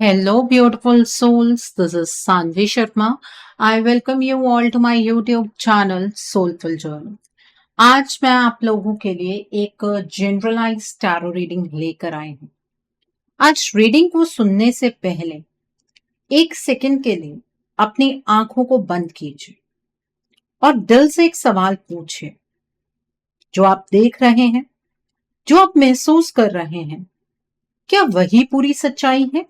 Hello, beautiful souls. This is Sanvi Sharma. I welcome you all to my YouTube channel Soulful Journal. आज मैं आप लोगों के लिए एक जनरलाइज टैरो रीडिंग लेकर आई हूँ। आज रीडिंग को सुनने से पहले एक सेकंड के लिए अपनी आंखों को बंद कीजिए और दिल से एक सवाल पूछिए। जो आप देख रहे हैं, जो आप महसूस कर रहे हैं, क्या वही पूरी सच्चाई है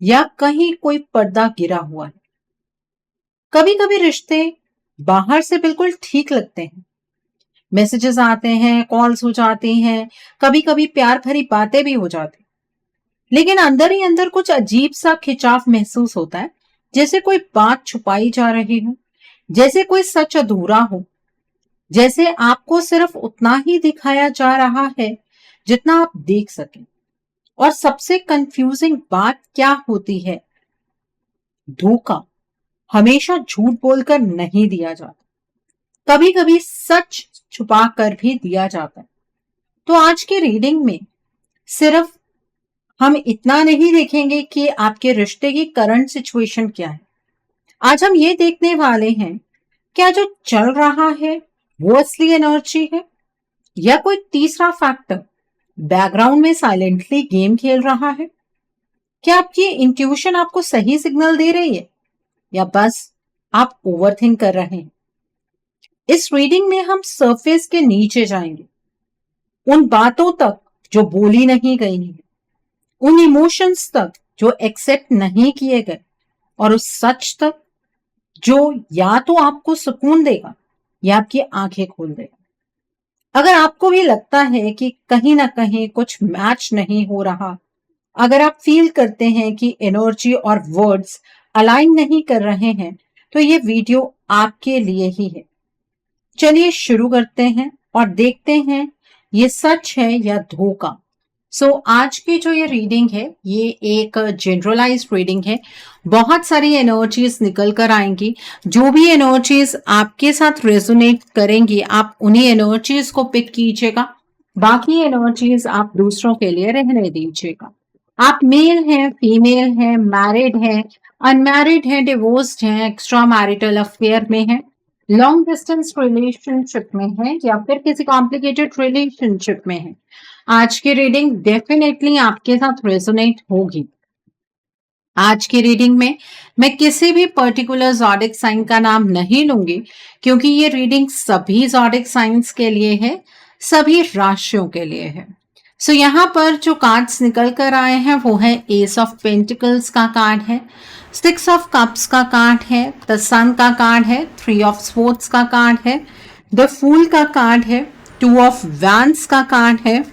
या कहीं कोई पर्दा गिरा हुआ है? कभी कभी रिश्ते बाहर से बिल्कुल ठीक लगते हैं, मैसेजेस आते हैं, कॉल्स हो जाती हैं, कभी कभी प्यार भरी बातें भी हो जाती, लेकिन अंदर ही अंदर कुछ अजीब सा खिंचाव महसूस होता है, जैसे कोई बात छुपाई जा रही हो, जैसे कोई सच अधूरा हो, जैसे आपको सिर्फ उतना ही दिखाया जा रहा है जितना आप देख सकें। और सबसे कंफ्यूजिंग बात क्या होती है, धोखा हमेशा झूठ बोलकर नहीं दिया जाता, कभी कभी सच छुपा कर भी दिया जाता है। तो आज की रीडिंग में सिर्फ हम इतना नहीं देखेंगे कि आपके रिश्ते की करंट सिचुएशन क्या है। आज हम ये देखने वाले हैं, क्या जो चल रहा है वो असली एनर्जी है या कोई तीसरा फैक्टर बैकग्राउंड में साइलेंटली गेम खेल रहा है। क्या आपकी इंट्यूशन आपको सही सिग्नल दे रही है या बस आप ओवरथिंक कर रहे हैं। इस रीडिंग में हम सरफेस के नीचे जाएंगे, उन बातों तक जो बोली नहीं गई है, उन इमोशंस तक जो एक्सेप्ट नहीं किए गए, और उस सच तक जो या तो आपको सुकून देगा या आपकी आंखें खोल देगा। अगर आपको भी लगता है कि कहीं ना कहीं कुछ मैच नहीं हो रहा, अगर आप फील करते हैं कि एनर्जी और वर्ड्स अलाइन नहीं कर रहे हैं, तो ये वीडियो आपके लिए ही है। चलिए शुरू करते हैं और देखते हैं ये सच है या धोखा। आज की जो ये रीडिंग है, ये एक जनरलाइज रीडिंग है। बहुत सारी एनर्जीज निकल कर आएंगी। जो भी एनर्जीज आपके साथ रेजोनेट करेंगी, आप उन्हीं एनर्जीज को पिक कीजिएगा, बाकी एनर्जीज आप दूसरों के लिए रहने दीजिएगा। आप मेल हैं, फीमेल हैं, मैरिड हैं, अनमैरिड हैं, डिवोर्स्ड हैं, एक्स्ट्रा मैरिटल अफेयर में हैं, लॉन्ग डिस्टेंस रिलेशनशिप में है या फिर किसी कॉम्प्लिकेटेड रिलेशनशिप में है, आज की रीडिंग डेफिनेटली आपके साथ रेजोनेट होगी। आज की रीडिंग में मैं किसी भी पर्टिकुलर ज़ोडिक साइन का नाम नहीं लूंगी, क्योंकि ये रीडिंग सभी ज़ोडिक साइंस के लिए है, सभी राशियों के लिए है। यहाँ पर जो कार्ड्स निकल कर आए हैं वो है एस ऑफ पेंटिकल्स का कार्ड है, 6 ऑफ कप्स का कार्ड है, द सन का कार्ड है, 3 ऑफ स्वॉर्ड्स का कार्ड है, द फूल का कार्ड है, 2 ऑफ वैंड्स का कार्ड है,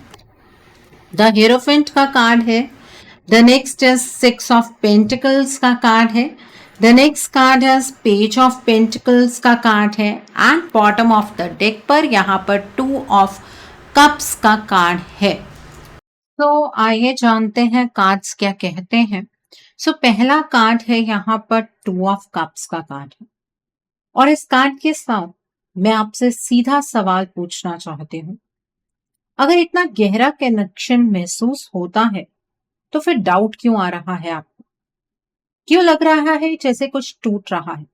द हीरोफेंट का कार्ड है, the next is 6 of pentacles का कार्ड है, the next card is page of pentacles का कार्ड है, and bottom of the deck पर यहाँ पर 2 ऑफ कप्स का कार्ड है। तो आइए जानते हैं कार्ड्स क्या कहते हैं। पहला कार्ड है यहाँ पर 2 ऑफ कप्स का कार्ड है, और इस कार्ड के साथ मैं आपसे सीधा सवाल पूछना चाहती हूँ, अगर इतना गहरा कनेक्शन महसूस होता है तो फिर डाउट क्यों आ रहा है आपको? क्यों लग रहा है जैसे कुछ टूट रहा है?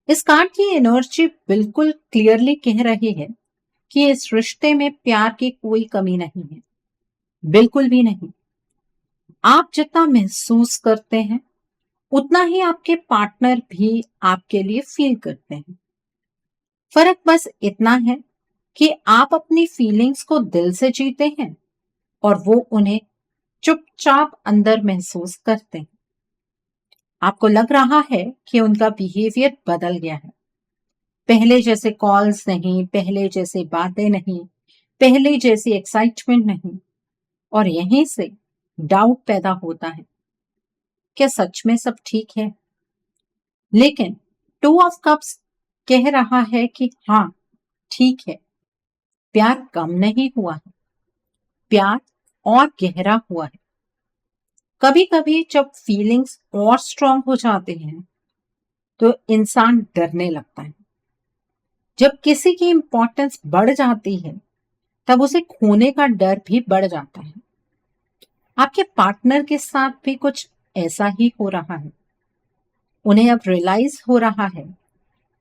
इस कार्ड की एनर्जी बिल्कुल क्लियरली कह रही है कि इस रिश्ते में प्यार की कोई कमी नहीं है, बिल्कुल भी नहीं। आप जितना महसूस करते हैं उतना ही आपके पार्टनर भी आपके लिए फील करते हैं। फर्क बस इतना है कि आप अपनी फीलिंग्स को दिल से जीते हैं और वो उन्हें चुपचाप अंदर महसूस करते हैं। आपको लग रहा है कि उनका बिहेवियर बदल गया है, पहले जैसे कॉल्स नहीं, पहले जैसे बातें नहीं, पहले जैसी एक्साइटमेंट नहीं, और यहीं से डाउट पैदा होता है, क्या सच में सब ठीक है? लेकिन 2 ऑफ कप्स कह रहा है कि हाँ, ठीक है, प्यार कम नहीं हुआ है, प्यार और गहरा हुआ है। कभी कभी जब फीलिंग्स और स्ट्रांग हो जाते हैं तो इंसान डरने लगता है। जब किसी की इंपॉर्टेंस बढ़ जाती है तब उसे खोने का डर भी बढ़ जाता है। आपके पार्टनर के साथ भी कुछ ऐसा ही हो रहा है। उन्हें अब रियलाइज हो रहा है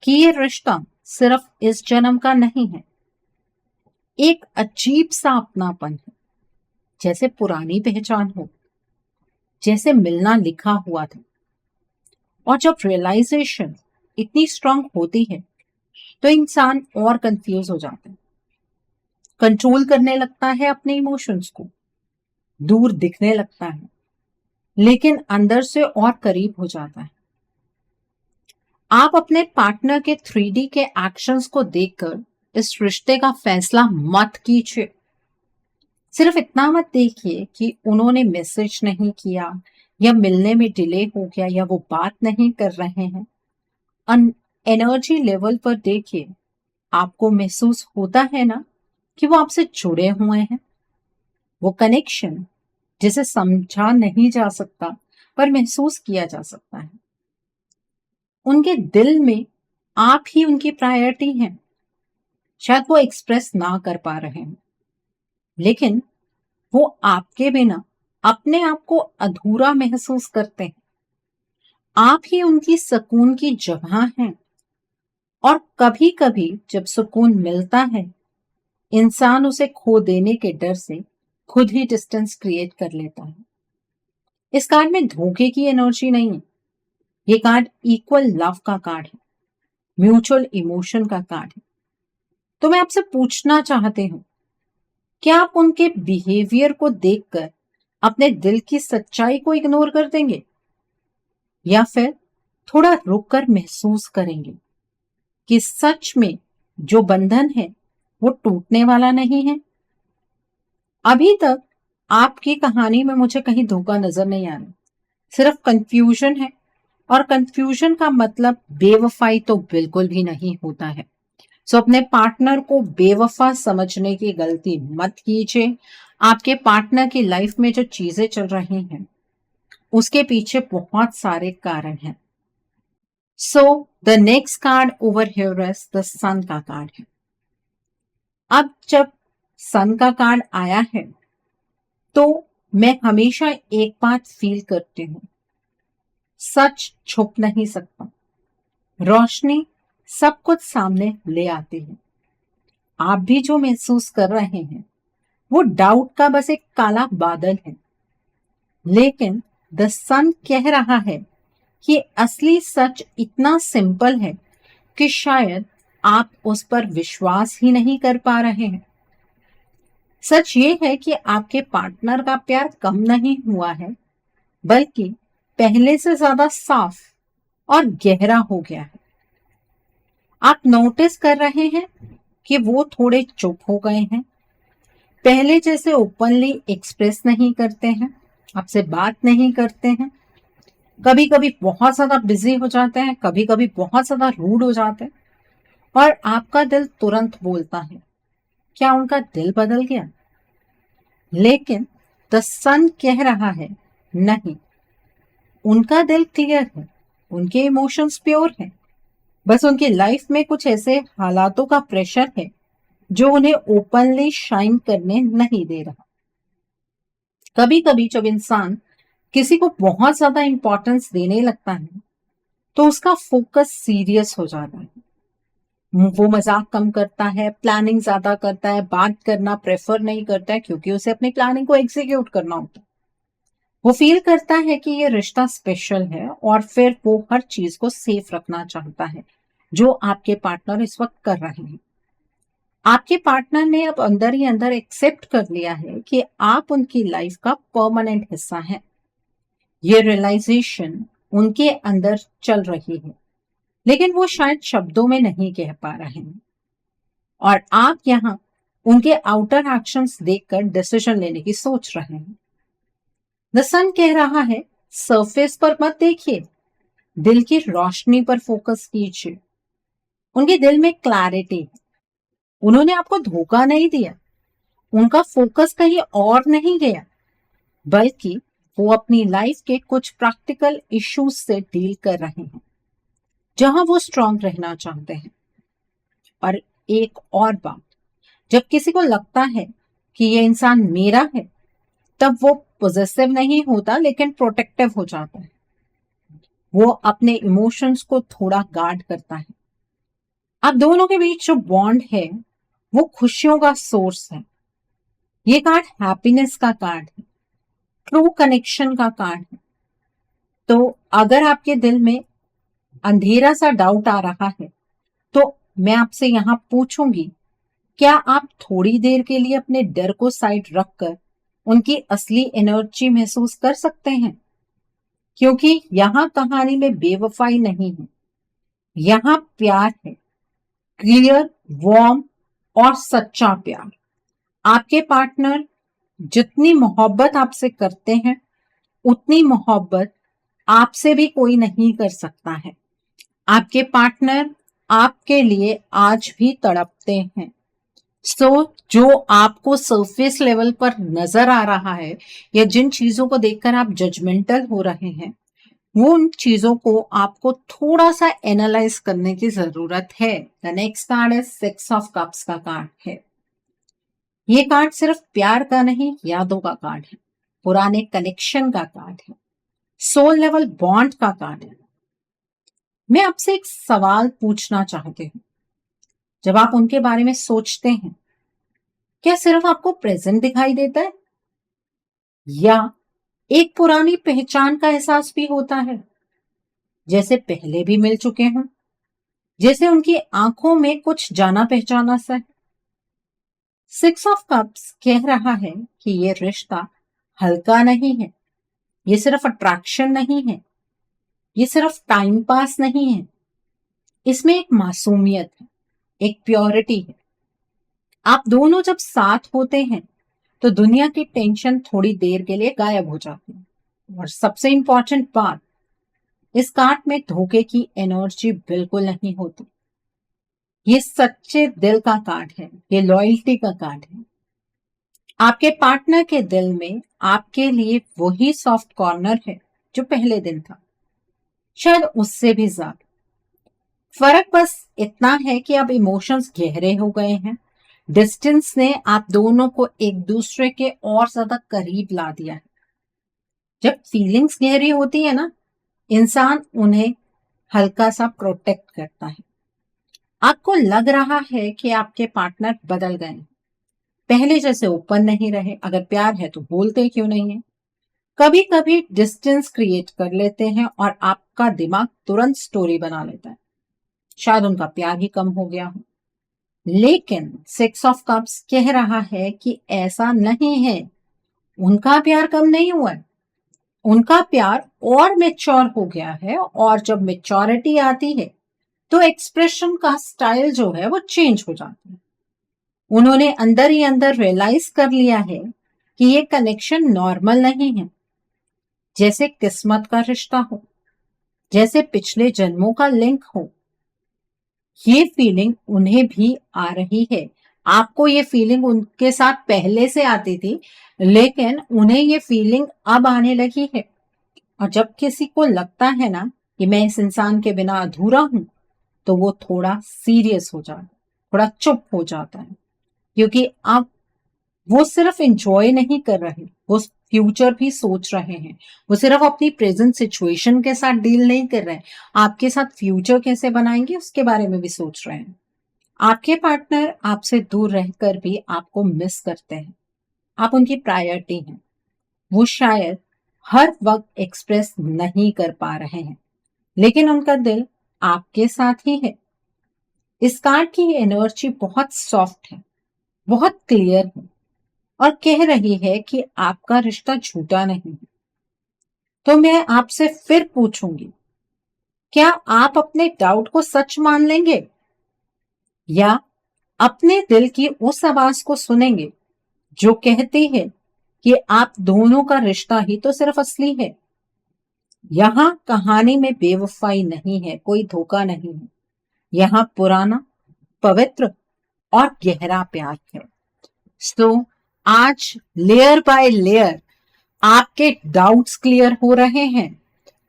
कि ये रिश्ता सिर्फ इस जन्म का नहीं है। एक अजीब सा अपनापन है, जैसे पुरानी पहचान हो, जैसे मिलना लिखा हुआ था। और जब रियलाइजेशन इतनी स्ट्रांग होती है तो इंसान और कंफ्यूज हो जाता है, कंट्रोल करने लगता है अपने इमोशंस को, दूर दिखने लगता है, लेकिन अंदर से और करीब हो जाता है। आप अपने पार्टनर के 3D के एक्शंस को देखकर इस रिश्ते का फैसला मत कीजिए। सिर्फ इतना मत देखिए कि उन्होंने मैसेज नहीं किया या मिलने में डिले हो गया या वो बात नहीं कर रहे हैं। एनर्जी लेवल पर देखिए, आपको महसूस होता है ना कि वो आपसे जुड़े हुए हैं। वो कनेक्शन जिसे समझा नहीं जा सकता पर महसूस किया जा सकता है। उनके दिल में आप ही उनकी प्रायोरिटी हैं। शायद वो एक्सप्रेस ना कर पा रहे हैं, लेकिन वो आपके बिना अपने आप को अधूरा महसूस करते हैं। आप ही उनकी सुकून की जगह हैं। और कभी कभी जब सुकून मिलता है, इंसान उसे खो देने के डर से खुद ही डिस्टेंस क्रिएट कर लेता है। इस कार्ड में धोखे की एनर्जी नहीं है। ये कार्ड इक्वल लव का कार्ड है, म्यूचुअल इमोशन का कार्ड है। तो मैं आपसे पूछना चाहती हूँ, क्या आप उनके बिहेवियर को देखकर अपने दिल की सच्चाई को इग्नोर कर देंगे, या फिर थोड़ा रुककर महसूस करेंगे कि सच में जो बंधन है वो टूटने वाला नहीं है? अभी तक आपकी कहानी में मुझे कहीं धोखा नजर नहीं आ रहा, सिर्फ कंफ्यूजन है। और कंफ्यूजन का मतलब बेवफाई तो बिल्कुल भी नहीं होता है। सो अपने पार्टनर को बेवफा समझने की गलती मत कीजिए। आपके पार्टनर की लाइफ में जो चीजें चल रही हैं उसके पीछे बहुत सारे कारण हैं। So the next card over here is the sun का कार्ड है। अब जब सन का कार्ड आया है तो मैं हमेशा एक बात फील करती हूँ, सच छुप नहीं सकता। रोशनी सब कुछ सामने ले आती है। आप भी जो महसूस कर रहे हैं वो डाउट का बस एक काला बादल है, लेकिन द सन कह रहा है कि असली सच इतना सिंपल है कि शायद आप उस पर विश्वास ही नहीं कर पा रहे हैं। सच ये है कि आपके पार्टनर का प्यार कम नहीं हुआ है, बल्कि पहले से ज्यादा साफ और गहरा हो गया है। आप नोटिस कर रहे हैं कि वो थोड़े चुप हो गए हैं, पहले जैसे ओपनली एक्सप्रेस नहीं करते हैं, आपसे बात नहीं करते हैं। कभी कभी बहुत ज्यादा बिजी हो जाते हैं, कभी कभी बहुत ज्यादा रूड हो जाते हैं। और आपका दिल तुरंत बोलता है, क्या उनका दिल बदल गया? लेकिन द सन कह रहा है, नहीं, उनका दिल क्लियर है, उनके इमोशंस प्योर हैं। बस उनकी लाइफ में कुछ ऐसे हालातों का प्रेशर है जो उन्हें ओपनली शाइन करने नहीं दे रहा। कभी कभी जब इंसान किसी को बहुत ज्यादा इंपॉर्टेंस देने लगता है तो उसका फोकस सीरियस हो जाता है। वो मजाक कम करता है, प्लानिंग ज्यादा करता है, बात करना प्रेफर नहीं करता है, क्योंकि उसे अपनी प्लानिंग को एग्जीक्यूट करना होता है। वो फील करता है कि ये रिश्ता स्पेशल है और फिर वो हर चीज को सेफ रखना चाहता है, जो आपके पार्टनर इस वक्त कर रहे हैं। आपके पार्टनर ने अब अंदर ही अंदर एक्सेप्ट कर लिया है कि आप उनकी लाइफ का परमानेंट हिस्सा हैं। ये रियलाइजेशन उनके अंदर चल रही है, लेकिन वो शायद शब्दों में नहीं कह पा रहे हैं। और आप यहाँ उनके आउटर एक्शंस देखकर डिसीजन लेने की सोच रहे हैं। द सन कह रहा है, सरफेस पर मत देखिए, दिल की रोशनी पर फोकस कीजिए। उनके दिल में क्लैरिटी है, उन्होंने आपको धोखा नहीं दिया, उनका फोकस कहीं और नहीं गया, बल्कि वो अपनी लाइफ के कुछ प्रैक्टिकल इश्यूज से डील कर रहे हैं, जहां वो स्ट्रांग रहना चाहते हैं। और एक और बात, जब किसी को लगता है कि ये इंसान मेरा है, तब वो पॉजेसिव नहीं होता लेकिन प्रोटेक्टिव हो जाता है। वो अपने इमोशंस को थोड़ा गार्ड करता है। आप दोनों के बीच जो बॉन्ड है वो खुशियों का सोर्स है। ये कार्ड हैप्पीनेस का कार्ड है, ट्रू कनेक्शन का कार्ड है। तो अगर आपके दिल में अंधेरा सा डाउट आ रहा है तो मैं आपसे यहां पूछूंगी, क्या आप थोड़ी देर के लिए अपने डर को साइड रखकर उनकी असली एनर्जी महसूस कर सकते हैं? क्योंकि यहां कहानी में बेवफाई नहीं है, यहां प्यार है, क्लियर, वार्म और सच्चा प्यार। आपके पार्टनर जितनी मोहब्बत आपसे करते हैं उतनी मोहब्बत आपसे भी कोई नहीं कर सकता है। आपके पार्टनर आपके लिए आज भी तड़पते हैं। जो आपको सरफेस लेवल पर नजर आ रहा है या जिन चीजों को देखकर आप जजमेंटल हो रहे हैं, वो उन चीजों को आपको थोड़ा सा एनालाइज करने की जरूरत है। द नेक्स्ट कार्ड है 6 ऑफ कप्स का कार्ड है। ये कार्ड सिर्फ प्यार का नहीं, यादों का कार्ड है, पुराने कनेक्शन का कार्ड है, सोल लेवल बॉन्ड का कार्ड है। मैं आपसे एक सवाल पूछना चाहती हूँ, जब आप उनके बारे में सोचते हैं, क्या सिर्फ आपको प्रेजेंट दिखाई देता है या एक पुरानी पहचान का एहसास भी होता है, जैसे पहले भी मिल चुके हों, जैसे उनकी आंखों में कुछ जाना पहचाना सा है? 6 ऑफ कप्स कह रहा है कि ये रिश्ता हल्का नहीं है, ये सिर्फ अट्रैक्शन नहीं है, ये सिर्फ टाइम पास नहीं है। इसमें एक मासूमियत है, एक प्योरिटी है। आप दोनों जब साथ होते हैं तो दुनिया की टेंशन थोड़ी देर के लिए गायब हो जाती है। और सबसे इंपॉर्टेंट बात, इस कार्ड में धोखे की एनर्जी बिल्कुल नहीं होती। ये सच्चे दिल का कार्ड है, ये लॉयल्टी का कार्ड है। आपके पार्टनर के दिल में आपके लिए वही सॉफ्ट कॉर्नर है जो पहले दिन था, शायद उससे भी ज्यादा। फर्क बस इतना है कि अब इमोशंस गहरे हो गए हैं। डिस्टेंस ने आप दोनों को एक दूसरे के और ज्यादा करीब ला दिया है। जब फीलिंग्स गहरी होती है ना, इंसान उन्हें हल्का सा प्रोटेक्ट करता है। आपको लग रहा है कि आपके पार्टनर बदल गए, पहले जैसे ओपन नहीं रहे। अगर प्यार है तो बोलते क्यों नहीं है? कभी कभी डिस्टेंस क्रिएट कर लेते हैं और आपका दिमाग तुरंत स्टोरी बना लेता है, शायद उनका प्यार ही कम हो गया हो। लेकिन 6 ऑफ कप्स कह रहा है कि ऐसा नहीं है, उनका प्यार कम नहीं हुआ है, उनका प्यार और मेच्योर हो गया है। और जब मेच्योरिटी आती है तो एक्सप्रेशन का स्टाइल जो है वो चेंज हो जाता है। उन्होंने अंदर ही अंदर रियलाइज कर लिया है कि ये कनेक्शन नॉर्मल नहीं है, जैसे किस्मत का रिश्ता हो, जैसे पिछले जन्मों का लिंक हो। ये फीलिंग उन्हें भी आ रही है। आपको ये फीलिंग उनके साथ पहले से आती थी, लेकिन उन्हें ये फीलिंग अब आने लगी है। और जब किसी को लगता है ना कि मैं इस इंसान के बिना अधूरा हूं, तो वो थोड़ा सीरियस हो जाता है, थोड़ा चुप हो जाता है। क्योंकि अब वो सिर्फ एंजॉय नहीं कर रहे, वो फ्यूचर भी सोच रहे हैं। वो सिर्फ अपनी प्रेजेंट सिचुएशन के साथ डील नहीं कर रहे हैं, आपके साथ फ्यूचर कैसे बनाएंगे उसके बारे में भी सोच रहे हैं। आपके पार्टनर आपसे दूर रहकर भी आपको मिस करते हैं, आप उनकी प्रायोरिटी हैं। वो शायद हर वक्त एक्सप्रेस नहीं कर पा रहे हैं, लेकिन उनका दिल आपके साथ ही है। इस कार्ड की एनर्जी बहुत सॉफ्ट है, बहुत क्लियर है और कह रही है कि आपका रिश्ता झूठा नहीं है। तो मैं आपसे फिर पूछूंगी, क्या आप अपने डाउट को सच मान लेंगे या अपने दिल की उस आवाज को सुनेंगे जो कहती है कि आप दोनों का रिश्ता ही तो सिर्फ असली है? यहां कहानी में बेवफाई नहीं है, कोई धोखा नहीं है। यहां पुराना, पवित्र और गहरा प्यार है। सो आज लेयर बाय लेयर आपके डाउट्स क्लियर हो रहे हैं।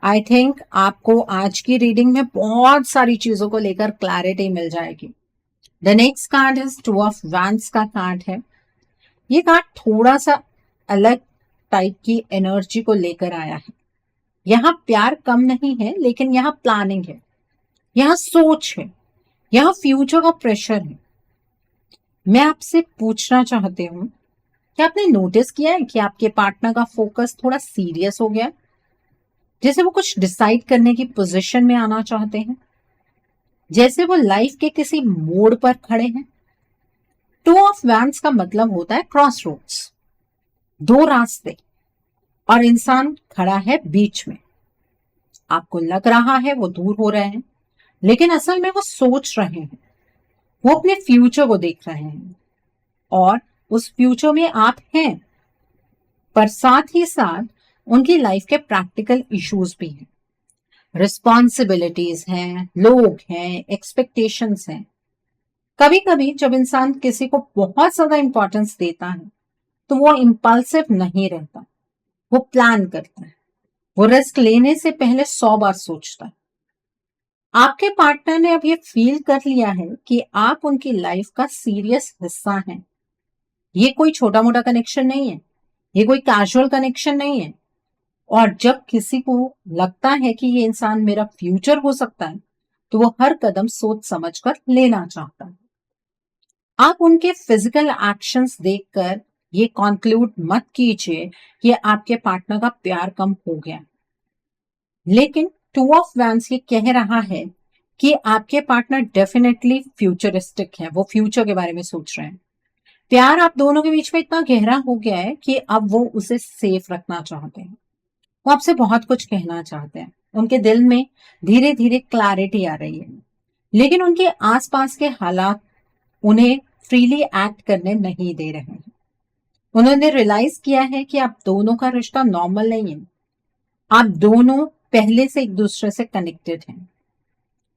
आई थिंक आपको आज की रीडिंग में बहुत सारी चीजों को लेकर क्लैरिटी मिल जाएगी। The next card is 2 of wands का कार्ड है। ये कार्ड थोड़ा सा अलग टाइप की एनर्जी को लेकर आया है। यहाँ प्यार कम नहीं है, लेकिन यहाँ प्लानिंग है, यहाँ सोच है, यहाँ फ्यूचर का प्रेशर है। मैं आपसे पूछना चाहती हूँ कि आपने नोटिस किया है कि आपके पार्टनर का फोकस थोड़ा सीरियस हो गया, जैसे वो कुछ डिसाइड करने की पोजीशन में आना चाहते हैं, जैसे वो लाइफ के किसी मोड़ पर खड़े हैं। टू ऑफ वैंड्स का मतलब होता है क्रॉस रोड्स, दो रास्ते, और इंसान खड़ा है बीच में। आपको लग रहा है वो दूर हो रहे हैं, लेकिन असल में वो सोच रहे हैं, वो अपने फ्यूचर को देख रहे हैं, और उस फ्यूचर में आप हैं, पर साथ ही साथ उनकी लाइफ के प्रैक्टिकल इश्यूज भी हैं, रिस्पॉन्सिबिलिटीज हैं, लोग हैं, एक्सपेक्टेशंस हैं। कभी कभी जब इंसान किसी को बहुत ज्यादा इंपॉर्टेंस देता है तो वो इम्पल्सिव नहीं रहता, वो प्लान करता है, वो रिस्क लेने से पहले 100 बार सोचता है। आपके पार्टनर ने अब ये फील कर लिया है कि आप उनकी लाइफ का सीरियस हिस्सा हैं। ये कोई छोटा मोटा कनेक्शन नहीं है, ये कोई कैजुअल कनेक्शन नहीं है। और जब किसी को लगता है कि ये इंसान मेरा फ्यूचर हो सकता है, तो वो हर कदम सोच समझ कर लेना चाहता है। आप उनके फिजिकल एक्शंस देखकर ये कंक्लूड मत कीजिए कि आपके पार्टनर का प्यार कम हो गया, लेकिन टू ऑफ वैंड्स ये कह रहा है कि आपके पार्टनर डेफिनेटली फ्यूचरिस्टिक है, वो फ्यूचर के बारे में सोच रहे हैं। प्यार आप दोनों के बीच में इतना गहरा हो गया है कि अब वो उसे सेफ रखना चाहते हैं, वो आपसे बहुत कुछ कहना चाहते हैं। उनके दिल में धीरे धीरे क्लैरिटी आ रही है, लेकिन उनके आसपास के हालात उन्हें फ्रीली एक्ट करने नहीं दे रहे हैं। उन्होंने रियलाइज किया है कि आप दोनों का रिश्ता नॉर्मल नहीं है, आप दोनों पहले से एक दूसरे से कनेक्टेड हैं।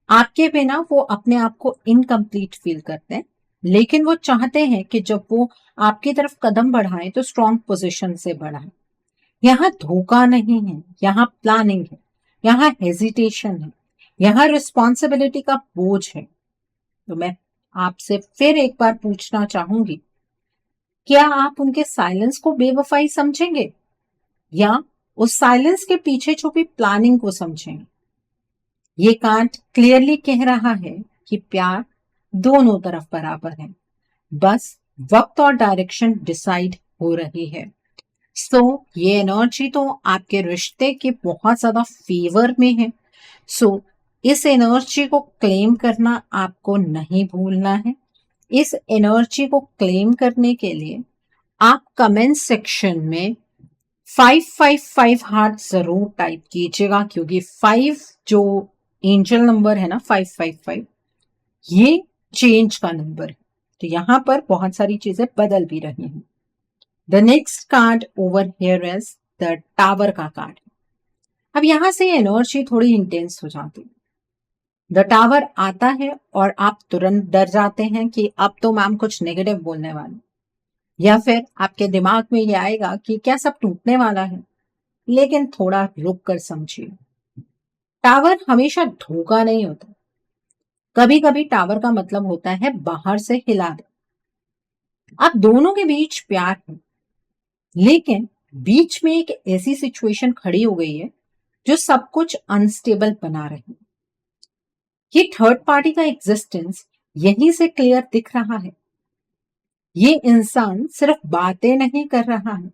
आपके बिना वो अपने आप को इनकम्प्लीट फील करते हैं, लेकिन वो चाहते हैं कि जब वो आपकी तरफ कदम बढ़ाएं तो स्ट्रॉन्ग पोजीशन से बढ़ाएं। यहाँ धोखा नहीं है, यहाँ प्लानिंग है, यहाँ हेजिटेशन है, यहाँ रिस्पॉन्सिबिलिटी का बोझ है। तो मैं आपसे फिर एक बार पूछना चाहूंगी, क्या आप उनके साइलेंस को बेवफाई समझेंगे या उस साइलेंस के पीछे छुपी प्लानिंग को समझेंगे? ये कार्ड क्लियरली कह रहा है कि प्यार दोनों तरफ बराबर है, बस वक्त और डायरेक्शन डिसाइड हो रही है। ये एनर्जी तो आपके रिश्ते के बहुत ज्यादा फेवर में है। इस एनर्जी को क्लेम करना आपको नहीं भूलना है। इस एनर्जी को क्लेम करने के लिए आप कमेंट सेक्शन में 555 हार्ट जरूर टाइप कीजिएगा, क्योंकि 5 जो एंजल नंबर है ना, 555, ये चेंज का नंबर है। तो यहां पर बहुत सारी चीजें बदल भी रही हैं। The next card over here is the tower का कार्ड। अब यहां से एनर्जी थोड़ी इंटेंस हो जाती है। द टावर आता है और आप तुरंत डर जाते हैं कि अब तो मैम कुछ नेगेटिव बोलने वाली, या फिर आपके दिमाग में ये आएगा कि क्या सब टूटने वाला है। लेकिन थोड़ा रुक कर समझिए, टावर हमेशा धोखा नहीं होता। कभी कभी टावर का मतलब होता है बाहर से हिला दे। आप दोनों के बीच प्यार है, लेकिन बीच में एक ऐसी सिचुएशन खड़ी हो गई है जो सब कुछ अनस्टेबल बना रही है। ये थर्ड पार्टी का एग्जिस्टेंस यहीं से क्लियर दिख रहा है। ये इंसान सिर्फ बातें नहीं कर रहा है,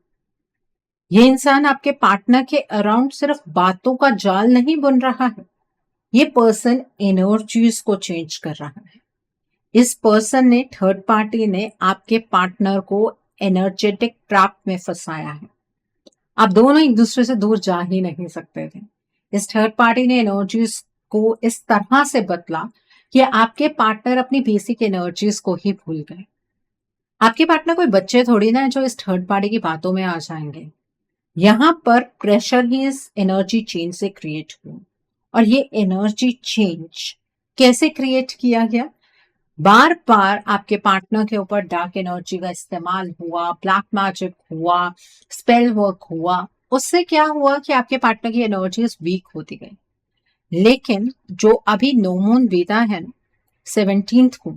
ये इंसान आपके पार्टनर के अराउंड सिर्फ बातों का जाल नहीं बुन रहा है। ये पर्सन एनर्जीज को चेंज कर रहा है। इस पर्सन ने, थर्ड पार्टी ने, आपके पार्टनर को एनर्जेटिक ट्रैप में फंसाया है। आप दोनों एक दूसरे से दूर जा ही नहीं सकते थे। इस थर्ड पार्टी ने एनर्जीज को इस तरह से बदला कि आपके पार्टनर अपनी बेसिक एनर्जीज को ही भूल गए। आपके पार्टनर कोई बच्चे थोड़ी ना है जो इस थर्ड पार्टी की बातों में आ जाएंगे। यहां पर प्रेशर ही इस एनर्जी चेंज से क्रिएट हुआ। और ये एनर्जी चेंज कैसे क्रिएट किया गया? बार बार आपके पार्टनर के ऊपर डार्क एनर्जी का इस्तेमाल हुआ, ब्लैक मैजिक हुआ, स्पेल वर्क हुआ। उससे क्या हुआ कि आपके पार्टनर की एनर्जीज वीक होती गई। लेकिन जो अभी नो मून बीता है 17th को,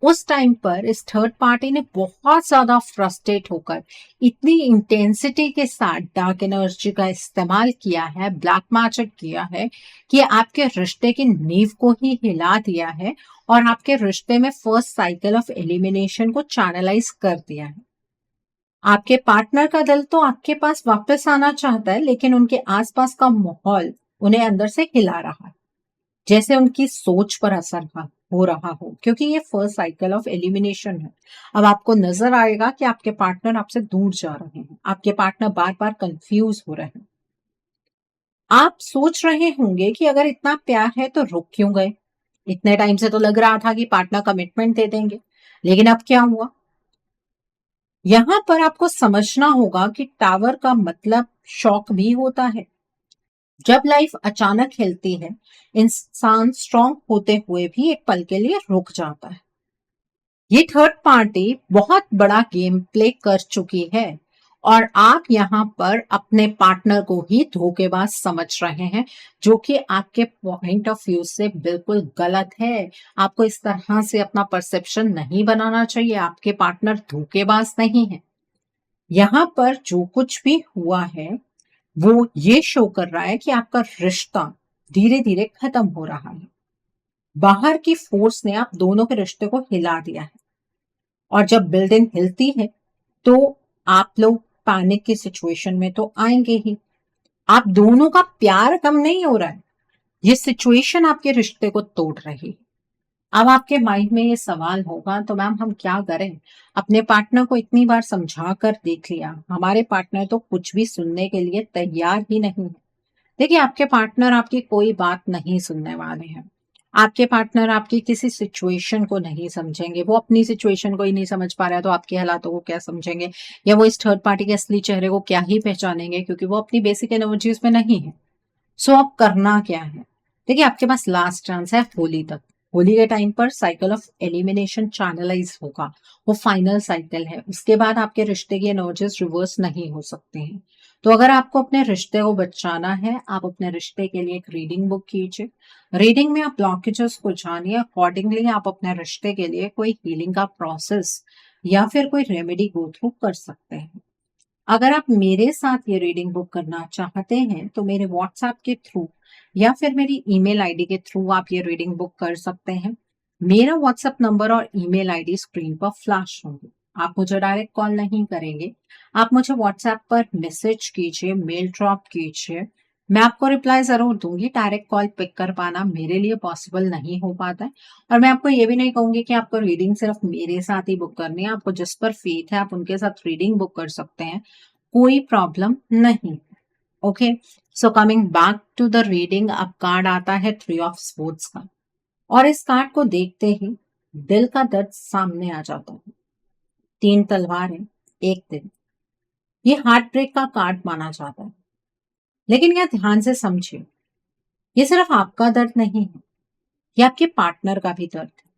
उस टाइम पर इस थर्ड पार्टी ने बहुत ज्यादा फ्रस्ट्रेट होकर इतनी इंटेंसिटी के साथ डार्क एनर्जी का इस्तेमाल किया है, ब्लैक मैजिक किया है कि आपके रिश्ते की नींव को ही हिला दिया है और आपके रिश्ते में फर्स्ट साइकिल ऑफ एलिमिनेशन को चैनलाइज कर दिया है। आपके पार्टनर का दिल तो आपके पास वापस आना चाहता है, लेकिन उनके आसपास का माहौल उन्हें अंदर से हिला रहा है, जैसे उनकी सोच पर असर हो रहा हो, क्योंकि ये फर्स्ट साइकिल ऑफ एलिमिनेशन है। अब आपको नजर आएगा कि आपके पार्टनर आपसे दूर जा रहे हैं, आपके पार्टनर बार बार कंफ्यूज हो रहे हैं। आप सोच रहे होंगे कि अगर इतना प्यार है तो रुक क्यों गए? इतने टाइम से तो लग रहा था कि पार्टनर कमिटमेंट दे देंगे, लेकिन अब क्या हुआ? यहां पर आपको समझना होगा कि टावर का मतलब शॉक भी होता है। जब लाइफ अचानक हिलती है, इंसान स्ट्रांग होते हुए भी एक पल के लिए रुक जाता है। ये थर्ड पार्टी बहुत बड़ा गेम प्ले कर चुकी है और आप यहाँ पर अपने पार्टनर को ही धोखेबाज समझ रहे हैं, जो कि आपके पॉइंट ऑफ व्यू से बिल्कुल गलत है। आपको इस तरह से अपना परसेप्शन नहीं बनाना चाहिए। आपके पार्टनर धोखेबाज नहीं है। यहाँ पर जो कुछ भी हुआ है वो ये शो कर रहा है कि आपका रिश्ता धीरे धीरे खत्म हो रहा है। बाहर की फोर्स ने आप दोनों के रिश्ते को हिला दिया है और जब बिल्डिंग हिलती है तो आप लोग पैनिक की सिचुएशन में तो आएंगे ही। आप दोनों का प्यार कम नहीं हो रहा है, ये सिचुएशन आपके रिश्ते को तोड़ रही है। अब आपके माइंड में ये सवाल होगा, तो मैम हम क्या करें? अपने पार्टनर को इतनी बार समझा कर देख लिया, हमारे पार्टनर तो कुछ भी सुनने के लिए तैयार ही नहीं है। देखिए, आपके पार्टनर आपकी कोई बात नहीं सुनने वाले हैं। आपके पार्टनर आपकी किसी सिचुएशन को नहीं समझेंगे। वो अपनी सिचुएशन को ही नहीं समझ पा रहा है तो आपके हालातों को क्या समझेंगे? या वो इस थर्ड पार्टी के असली चेहरे को क्या ही पहचानेंगे, क्योंकि वो अपनी बेसिक एनर्जीज में नहीं है। सो अब करना क्या है? देखिए, आपके पास लास्ट चांस है होली तक। होली के टाइम पर साइकिल ऑफ एलिमिनेशन चैनलाइज होगा। वो फाइनल साइकिल है। उसके बाद आपके रिश्ते की एनर्जीज रिवर्स नहीं हो सकते हैं। तो अगर आपको अपने रिश्ते को बचाना है, आप अपने रिश्ते के लिए एक रीडिंग बुक कीजिए। रीडिंग में आप ब्लॉकेजेस को जानिए, अकॉर्डिंगली आप अपने रिश्ते के लिए कोई हीलिंग का प्रोसेस या फिर कोई रेमेडी गो थ्रू कर सकते हैं। अगर आप मेरे साथ ये रीडिंग बुक करना चाहते हैं तो मेरे व्हाट्सएप के थ्रू या फिर मेरी ईमेल आईडी के थ्रू आप ये रीडिंग बुक कर सकते हैं। मेरा व्हाट्सएप नंबर और ईमेल आईडी स्क्रीन पर फ्लैश होंगे। आप मुझे डायरेक्ट कॉल नहीं करेंगे, आप मुझे व्हाट्सएप पर मैसेज कीजिए, मेल ड्रॉप कीजिए। मैं आपको रिप्लाई जरूर दूंगी। डायरेक्ट कॉल पिक कर पाना मेरे लिए पॉसिबल नहीं हो पाता है। और मैं आपको ये भी नहीं कहूंगी कि आपको रीडिंग सिर्फ मेरे साथ ही बुक करनी है। आपको जिस पर फेथ है आप उनके साथ रीडिंग बुक कर सकते हैं, कोई प्रॉब्लम नहीं। Okay, so coming back to the reading, अब कार्ड आता है थ्री ऑफ स्पोर्ट्स का। और इस कार्ड को देखते ही दिल का दर्द सामने आ जाता है। तीन तलवारें, एक दिल। ये हार्ट ब्रेक का कार्ड माना जाता है। लेकिन यह ध्यान से समझिए, ये सिर्फ आपका दर्द नहीं है, ये आपके पार्टनर का भी दर्द है।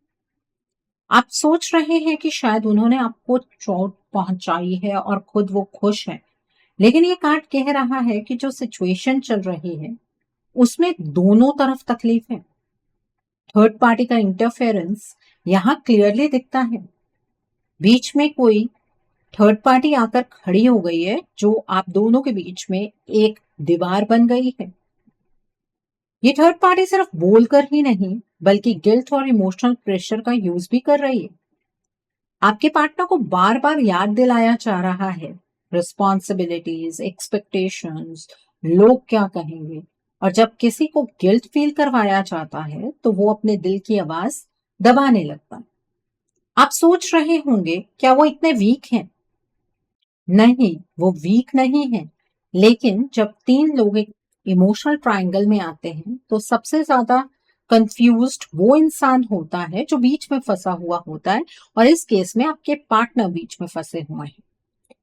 आप सोच रहे हैं कि शायद उन्होंने आपको चोट पहुंचाई है और खुद वो खुश है, लेकिन ये कार्ड कह रहा है कि जो सिचुएशन चल रही है उसमें दोनों तरफ तकलीफ है। थर्ड पार्टी का इंटरफेरेंस यहाँ क्लियरली दिखता है। बीच में कोई थर्ड पार्टी आकर खड़ी हो गई है, जो आप दोनों के बीच में एक दीवार बन गई है। ये थर्ड पार्टी सिर्फ बोलकर ही नहीं बल्कि गिल्ट और इमोशनल प्रेशर का यूज भी कर रही है। आपके पार्टनर को बार बार याद दिलाया जा रहा है रिस्पॉन्सिबिलिटीज, एक्सपेक्टेशंस, लोग क्या कहेंगे। और जब किसी को गिल्ट फील करवाया जाता है तो वो अपने दिल की आवाज दबाने लगता है। आप सोच रहे होंगे, क्या वो इतने वीक हैं? नहीं, वो वीक नहीं है। लेकिन जब तीन लोग एक इमोशनल ट्रायंगल में आते हैं तो सबसे ज्यादा कंफ्यूज्ड वो इंसान होता है जो बीच में फंसा हुआ होता है। और इस केस में आपके पार्टनर बीच में फंसे हुए हैं।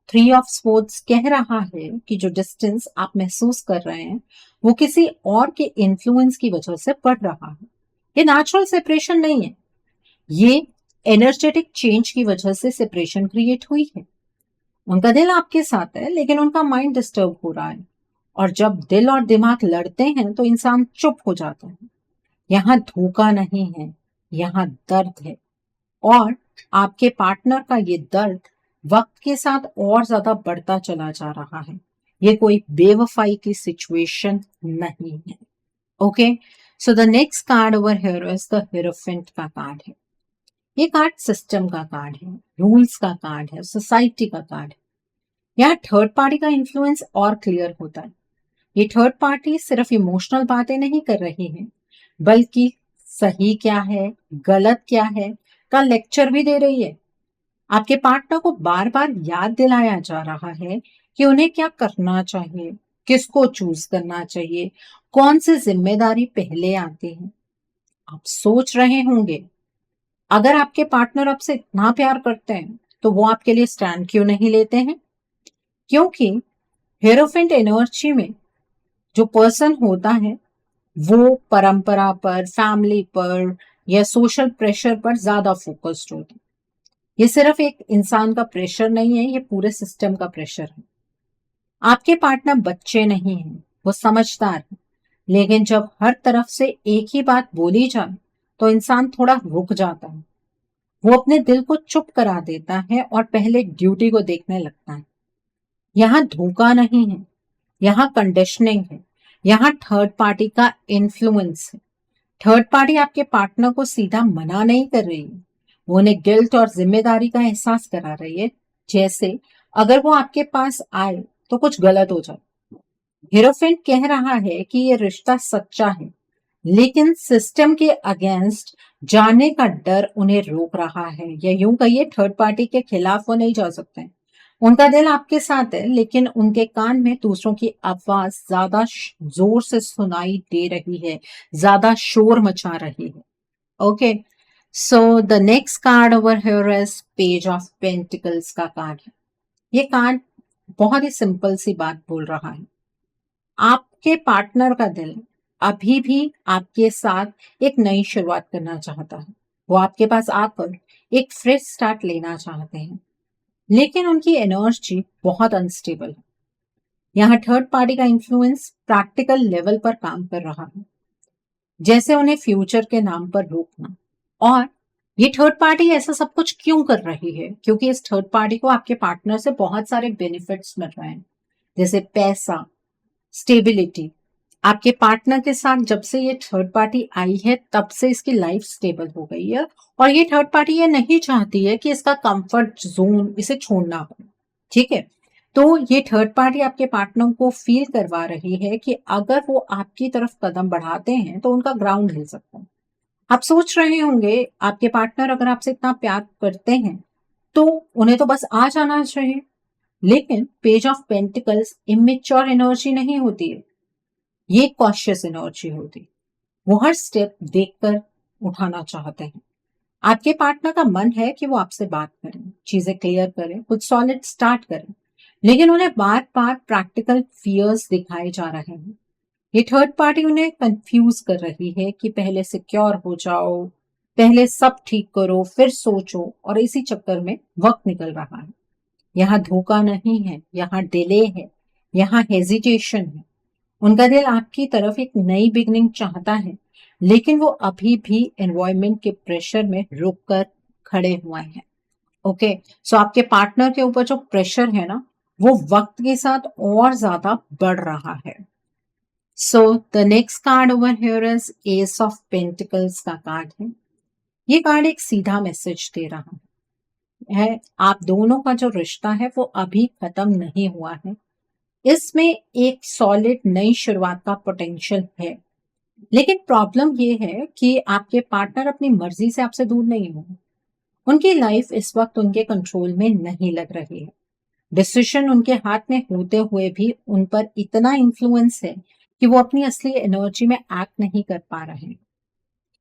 थ्री ऑफ स्पोर्ट्स कह रहा है कि जो डिस्टेंस आप महसूस कर रहे हैं वो किसी और के इन्फ्लुएंस की वजह से बढ़ रहा है। ये नेचुरल सेपरेशन नहीं है, ये एनर्जेटिक चेंज की वजह से सेपरेशन क्रिएट हुई है। उनका दिल आपके साथ है लेकिन उनका माइंड डिस्टर्ब हो रहा है। और जब दिल और दिमाग लड़ते हैं तो इंसान चुप हो जाता है। यहाँ धोखा नहीं है, यहाँ दर्द है। और आपके पार्टनर का ये दर्द वक्त के साथ और ज्यादा बढ़ता चला जा रहा है। ये कोई बेवफाई की सिचुएशन नहीं है। Okay, so the next card over here is the hierophant का कार्ड है। ये कार्ड सिस्टम का कार्ड है, रूल्स का कार्ड है, सोसाइटी का कार्ड है। यहाँ थर्ड पार्टी का इन्फ्लुएंस और क्लियर होता है। ये थर्ड पार्टी सिर्फ इमोशनल बातें नहीं कर रही है, बल्कि सही क्या है, गलत क्या है का लेक्चर भी दे रही है। आपके पार्टनर को बार बार याद दिलाया जा रहा है कि उन्हें क्या करना चाहिए, किसको चूज करना चाहिए, कौन सी जिम्मेदारी पहले आती है। आप सोच रहे होंगे, अगर आपके पार्टनर आपसे इतना प्यार करते हैं तो वो आपके लिए स्टैंड क्यों नहीं लेते हैं? क्योंकि हेरोफेंट एनर्जी में जो पर्सन होता है वो परंपरा पर, फैमिली पर या सोशल प्रेशर पर ज्यादा फोकस्ड होता है। ये सिर्फ एक इंसान का प्रेशर नहीं है, ये पूरे सिस्टम का प्रेशर है। आपके पार्टनर बच्चे नहीं हैं, वो समझदार है। लेकिन जब हर तरफ से एक ही बात बोली जाए तो इंसान थोड़ा रुक जाता है। वो अपने दिल को चुप करा देता है और पहले ड्यूटी को देखने लगता है। यहाँ धोखा नहीं है, यहाँ कंडीशनिंग है, यहाँ थर्ड पार्टी का इन्फ्लुएंस है। थर्ड पार्टी आपके पार्टनर को सीधा मना नहीं कर रही है, वो उन्हें गिल्ट और जिम्मेदारी का एहसास करा रही है। जैसे अगर वो आपके पास आए तो कुछ गलत हो जाए। हीरोफेंट कह रहा है कि ये रिश्ता सच्चा है, लेकिन सिस्टम के अगेंस्ट जाने का डर उन्हें रोक रहा है, या यूं कहिए थर्ड पार्टी के खिलाफ वो नहीं जा सकते हैं। उनका दिल आपके साथ है, लेकिन उनके कान में दूसरों की आवाज ज्यादा जोर से सुनाई दे रही है, ज्यादा शोर मचा रही है। Okay, so the next card over here is page of pentacles का कार्ड है। ये कार्ड बहुत ही सिंपल सी बात बोल रहा है। आपके पार्टनर का दिल अभी भी आपके साथ एक नई शुरुआत करना चाहता है। वो आपके पास आकर एक फ्रेश स्टार्ट लेना चाहते हैं, लेकिन उनकी एनर्जी बहुत अनस्टेबल है। यहाँ थर्ड पार्टी का इन्फ्लुएंस प्रैक्टिकल लेवल पर काम कर रहा है, जैसे उन्हें फ्यूचर के नाम पर रोकना। और ये थर्ड पार्टी ऐसा सब कुछ क्यों कर रही है? क्योंकि इस थर्ड पार्टी को आपके पार्टनर से बहुत सारे बेनिफिट्स मिल रहे हैं, जैसे पैसा, स्टेबिलिटी। आपके पार्टनर के साथ जब से ये थर्ड पार्टी आई है तब से इसकी लाइफ स्टेबल हो गई है, और ये थर्ड पार्टी ये नहीं चाहती है कि इसका कंफर्ट जोन इसे छोड़ना पड़े। ठीक है, तो ये थर्ड पार्टी आपके पार्टनर को फील करवा रही है कि अगर वो आपकी तरफ कदम बढ़ाते हैं तो उनका ग्राउंड हिल सकता है। आप सोच रहे होंगे, आपके पार्टनर अगर आपसे इतना प्यार करते हैं तो उन्हें तो बस आ जाना चाहिए। लेकिन page of pentacles immature energy नहीं होती है, ये कॉशियस एनर्जी होती है। वो हर स्टेप देखकर उठाना चाहते हैं। आपके पार्टनर का मन है कि वो आपसे बात करें, चीजें क्लियर करें, कुछ सॉलिड स्टार्ट करें, लेकिन उन्हें बार बार प्रैक्टिकल फियर्स दिखाए जा रहे हैं। ये थर्ड पार्टी उन्हें कंफ्यूज कर रही है कि पहले सिक्योर हो जाओ, पहले सब ठीक करो, फिर सोचो, और इसी चक्कर में वक्त निकल रहा है। यहाँ धोखा नहीं है, यहाँ डिले है, यहाँ हेजिटेशन है। उनका दिल आपकी तरफ एक नई बिगनिंग चाहता है, लेकिन वो अभी भी एनवायरमेंट के प्रेशर में रुक कर खड़े हुए हैं। ओके, सो आपके पार्टनर के ऊपर जो प्रेशर है ना, वो वक्त के साथ और ज्यादा बढ़ रहा है। सो the next card over here is S of pentacles का कार्ड है। ये कार्ड एक सीधा मैसेज दे रहा है, आप दोनों का जो रिश्ता है वो अभी खत्म नहीं हुआ है। इसमें एक सॉलिड नई शुरुआत का पोटेंशियल है, लेकिन प्रॉब्लम ये है कि आपके पार्टनर अपनी मर्जी से आपसे दूर नहीं हो। उनकी लाइफ इस वक्त उनके कंट्रोल में नहीं लग रही है। डिसीजन उनके हाथ में होते हुए भी उन पर इतना इन्फ्लुएंस है कि वो अपनी असली एनर्जी में एक्ट नहीं कर पा रहे हैं।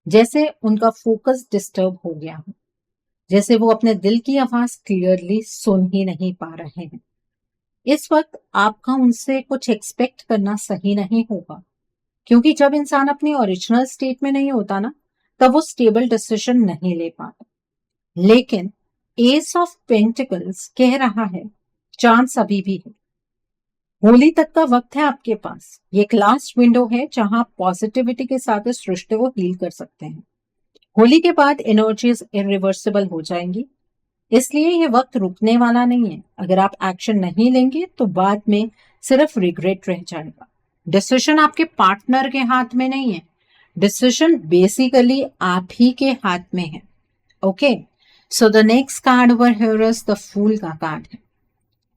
जैसे उनका फोकस डिस्टर्ब हो गया हो, जैसे वो अपने दिल की आवाज क्लियरली सुन ही नहीं पा रहे हैं। इस वक्त आपका उनसे कुछ एक्सपेक्ट करना सही नहीं होगा, क्योंकि जब इंसान अपनी ओरिजिनल स्टेट में नहीं होता ना, तब वो स्टेबल डिसीजन नहीं ले पाता। लेकिन एस ऑफ पेंटिकल्स कह रहा है चांस अभी भी है। होली तक का वक्त है आपके पास। ये एक लास्ट विंडो है जहां पॉजिटिविटी के साथ इस रिश्ते को हील कर सकते हैं। होली के बाद एनर्जीज इरिवर्सिबल हो जाएंगी, इसलिए ये वक्त रुकने वाला नहीं है। अगर आप एक्शन नहीं लेंगे तो बाद में सिर्फ रिग्रेट रह जाएगा। डिसीजन आपके पार्टनर के हाथ में नहीं है, डिसीजन बेसिकली आप ही के हाथ में है। Okay, so the next card over here is the fool का कार्ड है।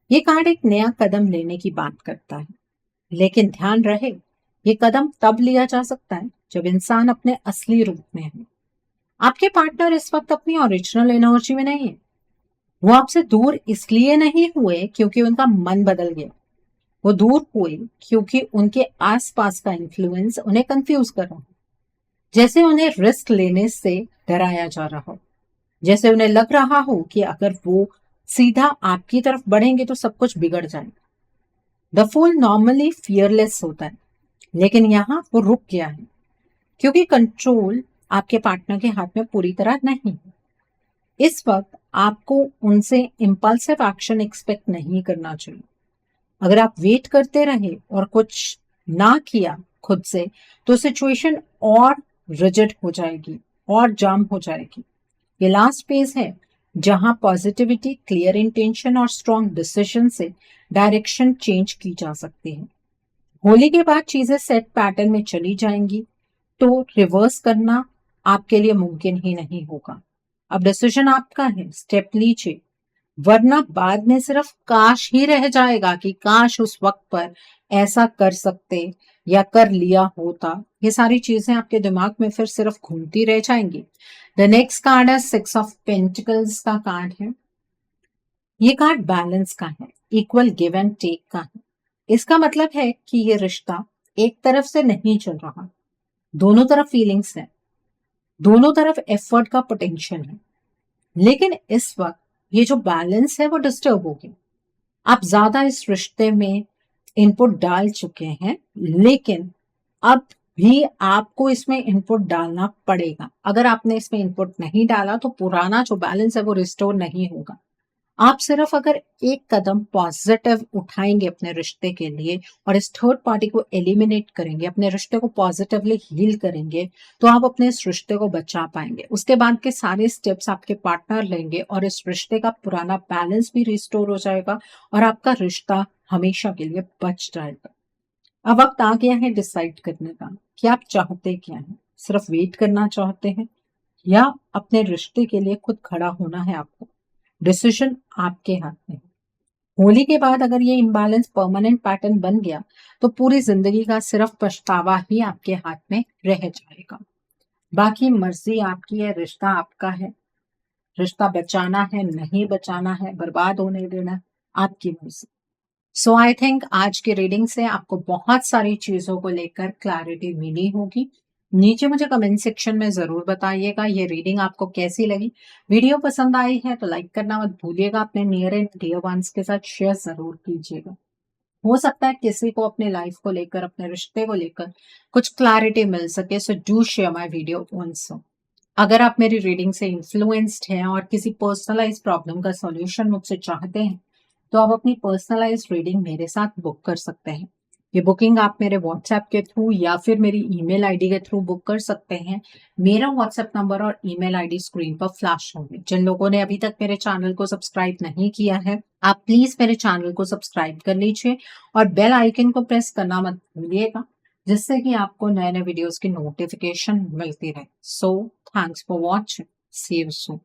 ये कार्ड एक नया कदम लेने की बात करता है, लेकिन ध्यान रहे ये कदम तब लिया जा सकता है जब इंसान अपने असली रूप में है। आपके पार्टनर इस वक्त अपनी ओरिजिनल एनर्जी में नहीं है। वो आपसे दूर इसलिए नहीं हुए क्योंकि उनका मन बदल गया, वो दूर हुए क्योंकि उनके आसपास का इन्फ्लुएंस उन्हें कंफ्यूज कर रहा है। जैसे उन्हें रिस्क लेने से डराया जा रहा हो, जैसे उन्हें लग रहा हो कि अगर वो सीधा आपकी तरफ बढ़ेंगे तो सब कुछ बिगड़ जाएगा। द फूल नॉर्मली फियरलेस होता है, लेकिन यहाँ वो रुक गया है क्योंकि कंट्रोल आपके पार्टनर के हाथ में पूरी तरह नहीं है। इस वक्त आपको उनसे इम्पल्सिव एक्शन एक्सपेक्ट नहीं करना चाहिए। अगर आप वेट करते रहे और कुछ ना किया खुद से, तो सिचुएशन और रिजिड हो जाएगी और जाम हो जाएगी। ये लास्ट फेज है जहां पॉजिटिविटी, क्लियर इंटेंशन और स्ट्रॉन्ग डिसीजन से डायरेक्शन चेंज की जा सकती है। होली के बाद चीजें सेट पैटर्न में चली जाएंगी, तो रिवर्स करना आपके लिए मुमकिन ही नहीं होगा। अब डिसीजन आपका है, स्टेप लीजिए, वरना बाद में सिर्फ काश ही रह जाएगा कि काश उस वक्त पर ऐसा कर सकते या कर लिया होता। ये सारी चीजें आपके दिमाग में फिर सिर्फ घूमती रह जाएंगी। द नेक्स्ट कार्ड है सिक्स ऑफ पेंटिकल्स का कार्ड है। ये कार्ड बैलेंस का है, इक्वल गिव एंड टेक का है। इसका मतलब है कि ये रिश्ता एक तरफ से नहीं चल रहा, दोनों तरफ फीलिंग्स है, दोनों तरफ एफर्ट का पोटेंशियल है। लेकिन इस वक्त ये जो बैलेंस है वो डिस्टर्ब हो गया। आप ज्यादा इस रिश्ते में इनपुट डाल चुके हैं, लेकिन अब भी आपको इसमें इनपुट डालना पड़ेगा। अगर आपने इसमें इनपुट नहीं डाला तो पुराना जो बैलेंस है वो रिस्टोर नहीं होगा। आप सिर्फ अगर एक कदम पॉजिटिव उठाएंगे अपने रिश्ते के लिए और इस थर्ड पार्टी को एलिमिनेट करेंगे, अपने रिश्ते को पॉजिटिवली हील करेंगे, तो आप अपने इस रिश्ते को बचा पाएंगे। उसके बाद के सारे स्टेप्स आपके पार्टनर लेंगे और इस रिश्ते का पुराना बैलेंस भी रिस्टोर हो जाएगा और आपका रिश्ता हमेशा के लिए बच जाएगा। अब वक्त आ गया है डिसाइड करने का कि आप चाहते क्या हैं। सिर्फ वेट करना चाहते हैं या अपने रिश्ते के लिए खुद खड़ा होना है आपको। डिसीजन आपके हाथ में है। होली के बाद अगर ये इम्बैलेंस परमानेंट पैटर्न बन गया तो पूरी जिंदगी का सिर्फ पछतावा ही आपके हाथ में रह जाएगा। बाकी मर्जी आपकी है, रिश्ता आपका है। रिश्ता बचाना है, नहीं बचाना है, बर्बाद होने देना, आपकी मर्जी। सो आई थिंक आज की रीडिंग से आपको बहुत सारी चीजों को लेकर क्लैरिटी मिली होगी। नीचे मुझे कमेंट सेक्शन में जरूर बताइएगा ये रीडिंग आपको कैसी लगी। वीडियो पसंद आई है तो लाइक करना मत भूलिएगा, अपने नियर एंड डियर वंस के साथ शेयर जरूर कीजिएगा। हो सकता है किसी को अपने लाइफ को लेकर, अपने रिश्ते को लेकर कुछ क्लैरिटी मिल सके, so do share my video also. अगर आप मेरी रीडिंग से इन्फ्लुएंस्ड हैं और किसी पर्सनलाइज प्रॉब्लम का सॉल्यूशन मुझसे चाहते हैं, तो आप अपनी पर्सनलाइज रीडिंग मेरे साथ बुक कर सकते हैं। ये बुकिंग आप मेरे व्हाट्सएप के थ्रू या फिर मेरी ईमेल आईडी के थ्रू बुक कर सकते हैं। मेरा व्हाट्सएप नंबर और ईमेल आईडी स्क्रीन पर फ्लैश होंगे। जिन लोगों ने अभी तक मेरे चैनल को सब्सक्राइब नहीं किया है, आप प्लीज मेरे चैनल को सब्सक्राइब कर लीजिए और बेल आइकन को प्रेस करना मत भूलिएगा, जिससे कि आपको नए नए वीडियोस की नोटिफिकेशन मिलती रहे। So thanks for watching, see you soon.